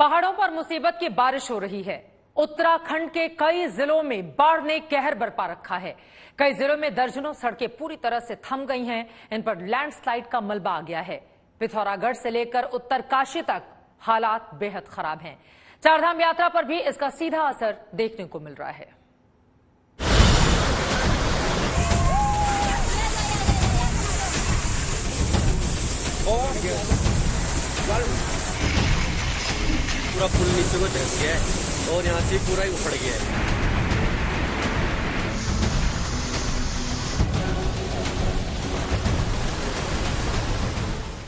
पहाड़ों पर मुसीबत की बारिश हो रही है। उत्तराखंड के कई जिलों में बाढ़ ने कहर बरपा रखा है। कई जिलों में दर्जनों सड़कें पूरी तरह से थम गई हैं। इन पर लैंडस्लाइड का मलबा आ गया है। पिथौरागढ़ से लेकर उत्तरकाशी तक हालात बेहद खराब हैं। चारधाम यात्रा पर भी इसका सीधा असर देखने को मिल रहा है। पूरा पुल नीचे को धस गया है और यहाँ से पूरा ही उखड़ गया है।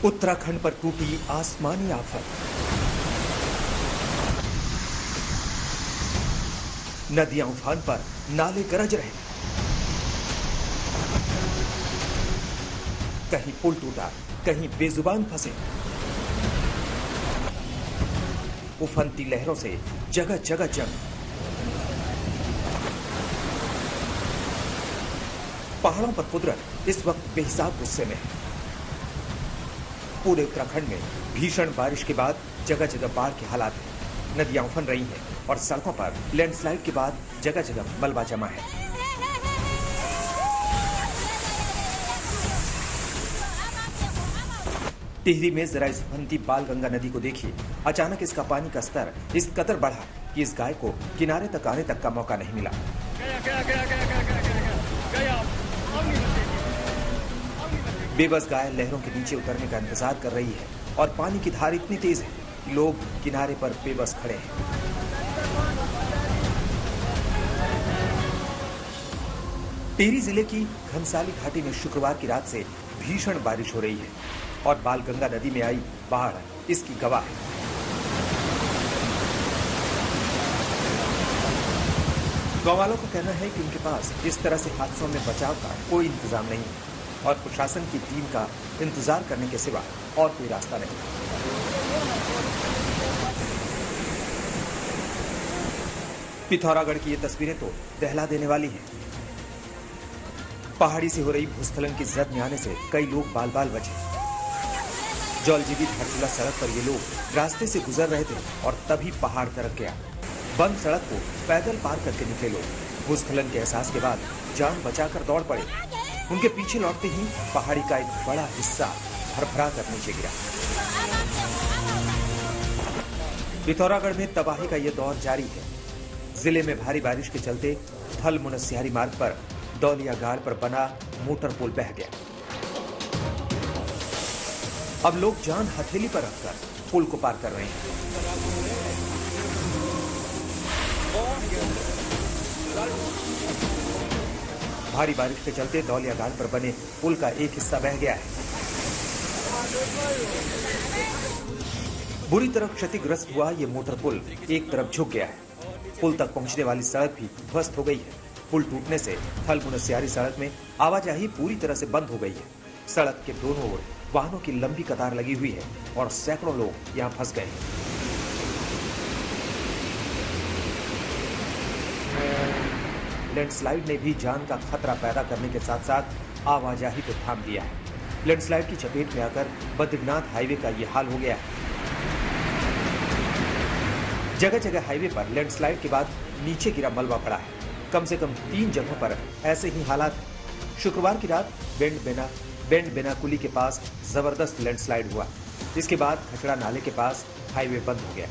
उत्तराखंड पर टूटी आसमानी आफत। नदियां उफान पर, नाले गरज रहे। कहीं पुल टूटा, कहीं बेजुबान फंसे। उफनती लहरों से जगह जगह जंग। पहाड़ों पर कुदरत इस वक्त बेहिसाब गुस्से में है। पूरे उत्तराखंड में भीषण बारिश के बाद जगह जगह बाढ़ के हालात हैं। नदियां उफन रही हैं और सड़कों पर लैंडस्लाइड के बाद जगह जगह मलबा जमा है। टिहरी में जरा इस उफनती बालगंगा नदी को देखिए। अचानक इसका पानी का स्तर इस कदर बढ़ा कि इस गाय को किनारे तक आने तक का मौका नहीं मिला। बेबस गाय लहरों के नीचे उतरने का इंतजार कर रही है और पानी की धार इतनी तेज है कि लोग किनारे पर बेबस खड़े हैं। टिहरी जिले की घनसाली घाटी में शुक्रवार की रात से भीषण बारिश हो रही है और बालगंगा नदी में आई बाढ़ इसकी गवाह है। गांव वालों का कहना है कि उनके पास इस तरह से हादसों में बचाव का कोई इंतजाम नहीं है और प्रशासन की टीम का इंतजार करने के सिवा और कोई रास्ता नहीं। पिथौरागढ़ की ये तस्वीरें तो दहला देने वाली हैं। पहाड़ी से हो रही भूस्खलन की जद में आने से कई लोग बाल बाल बचे। जौलजीबी धारचूला सड़क पर ये लोग रास्ते से गुजर रहे थे और तभी पहाड़ दरक गया। बंद सड़क को पैदल पार करके निकले लोग भूस्खलन के एहसास के बाद जान बचाकर दौड़ पड़े। उनके पीछे लौटते ही पहाड़ी का एक बड़ा हिस्सा भरभरा कर नीचे गिरा। पिथौरागढ़ में तबाही का यह दौर जारी है। जिले में भारी बारिश के चलते थल मुनस्यारी मार्ग पर दौलिया गाड़ पर बना मोटर पुल बह गया। अब लोग जान हथेली पर रखकर पुल को पार कर रहे हैं। भारी बारिश के चलते दौलिया गाड़ पर बने पुल का एक हिस्सा बह गया है। बुरी तरह क्षतिग्रस्त हुआ ये मोटर पुल एक तरफ झुक गया है। पुल तक पहुंचने वाली सड़क भी ध्वस्त हो गई है। पुल टूटने से थल मुनस्यारी सड़क में आवाजाही पूरी तरह से बंद हो गई है। सड़क के दोनों ओर वाहनों की लंबी कतार लगी हुई है और सैकड़ों लोग यहां फंस गए हैं। लैंडस्लाइड ने भी जान का खतरा पैदा करने के साथ साथ आवाजाही को थाम दिया है। लैंडस्लाइड की चपेट में आकर बद्रीनाथ हाईवे का यह हाल हो गया है। जगह जगह हाईवे पर लैंडस्लाइड के बाद नीचे गिरा मलबा पड़ा है। कम से कम 3 जगहों पर ऐसे ही हालात हैं। शुक्रवार की रात बेंड बेनाकुली के पास जबरदस्त लैंडस्लाइड हुआ। इसके बाद खचड़ा नाले के पास हाईवे बंद हो गया।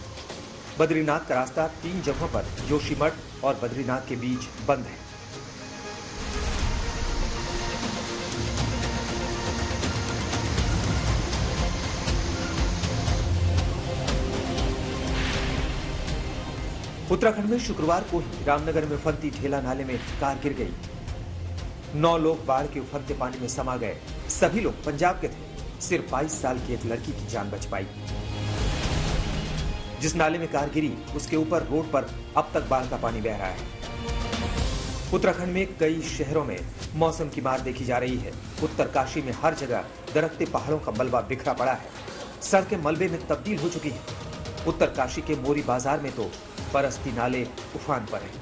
बद्रीनाथ का रास्ता 3 जगहों पर जोशीमठ और बद्रीनाथ के बीच बंद है। उत्तराखंड में शुक्रवार को ही रामनगर में उफनती ढेला नाले में कार गिर गई। 9 लोग बाढ़ के उफनते पानी में समा गए। सभी लोग पंजाब के थे। सिर्फ 22 साल की एक लड़की की जान बच पाई। जिस नाले में कार गिरी उसके ऊपर रोड पर अब तक बाढ़ का पानी बह रहा है। उत्तराखंड में कई शहरों में मौसम की मार देखी जा रही है। उत्तरकाशी में हर जगह दरकते पहाड़ों का मलबा बिखरा पड़ा है। सड़कें मलबे में तब्दील हो चुकी हैं। उत्तरकाशी के मोरी बाजार में तो बरसती नाले उफान पर हैं।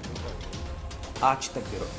आज तक ब्यूरो।